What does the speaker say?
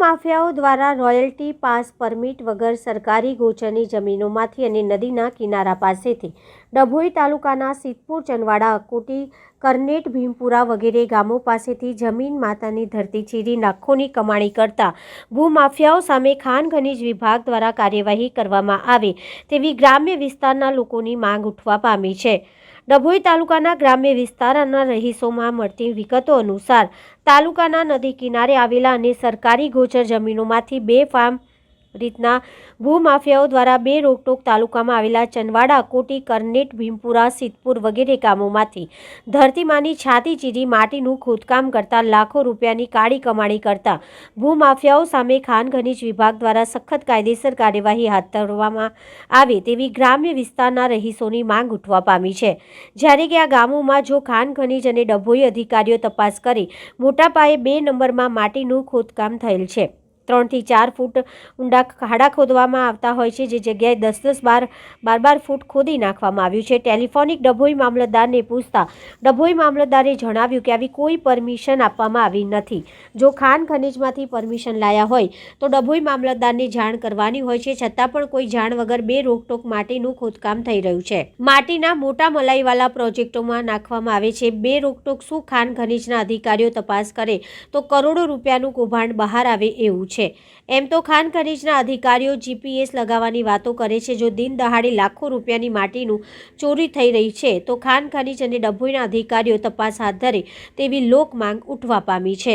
ભૂમાફિયાઓ દ્વારા royalty pass permit વગર સરકારી ગોચરની જમીનોમાંથી અને નદીના કિનારા પાસેથી ડભોઈ તાલુકાના સિદ્ધપુર, ચંદવાડા, અકોટી, કરનેટ, ભીમપુરા વગેરે ગામો પાસેથી જમીન માતાની ધરતી ચીરી લાખોની કમાણી કરતા ભૂમાફિયાઓ સામે ખાણ ખનીજ વિભાગ દ્વારા કાર્યવાહી કરવામાં આવે તેવી ગ્રામ્ય વિસ્તારના લોકોની માંગ ઉઠવા પામી છે. ડભોઈ તાલુકાના ગ્રામ્ય વિસ્તારના રહીશોમાં મળતી વિગતો અનુસાર તાલુકાના નદી કિનારે આવેલા અને સરકારી ગોચર જમીનોમાંથી બેફામ રીતના ભૂમાફિયાઓ દ્વારા બે રોકટોક તાલુકામાં આવેલા ચંદવાડા, અકોટી, કરનેટ, ભીમપુરા, સિદ્ધપુર વગેરે ગામોમાંથી ધરતીમાંની છાતી ચીરી માટીનું ખોદકામ કરતા લાખો રૂપિયાની કાળી કમાણી કરતા ભૂમાફિયાઓ સામે ખાણ ખનીજ વિભાગ દ્વારા સખત કાયદેસર કાર્યવાહી હાથ ધરવામાં આવે તેવી ગ્રામ્ય વિસ્તારના રહીશોની માંગ ઉઠવા પામી છે. જ્યારે કે આ ગામોમાં જો ખાણ ખનીજ અને ડભોઈ અધિકારીઓ તપાસ કરી મોટા પાયે 2 નંબરમાં માટીનું ખોદકામ થયેલ છે. 3 થી 4 ફૂટ ઊંડા ખાડા ખોદવામાં આવતા હોય છે, જે જગ્યાએ 10-10, 12 ફૂટ ખોદી નાખવામાં આવ્યું છે. ટેલિફોનિક ડભોઈ મામલતદારને પૂછતા ડભોઈ મામલતદારે જણાવ્યું કે આવી કોઈ પરમિશન આપવામાં આવી નથી. જો ખાણ ખનીજમાંથી પરમિશન લાયા હોય તો ડભોઈ મામલતદારને જાણ કરવાની હોય છે, છતાં પણ કોઈ જાણ વગર બે રોકટોક માટીનું ખોદકામ થઈ રહ્યું છે. માટીના મોટા મલાઈવાલા પ્રોજેક્ટોમાં નાખવામાં આવે છે. બે રોકટોક શું ખાણ ખનીજના અધિકારીઓ તપાસ કરે તો કરોડો રૂપિયાનું કૌભાંડ બહાર આવે એવું છે. એમ તો ખાણ ખનીજના અધિકારીઓ GPS લગાવવાની વાતો કરે છે. જો દિન દહાડે લાખો રૂપિયાની માટીનું ચોરી થઈ રહી છે તો ખાણ ખનીજ અને ડભોઈના અધિકારીઓ તપાસ હાથ ધરે તેવી લોક માંગ ઉઠવા પામી છે.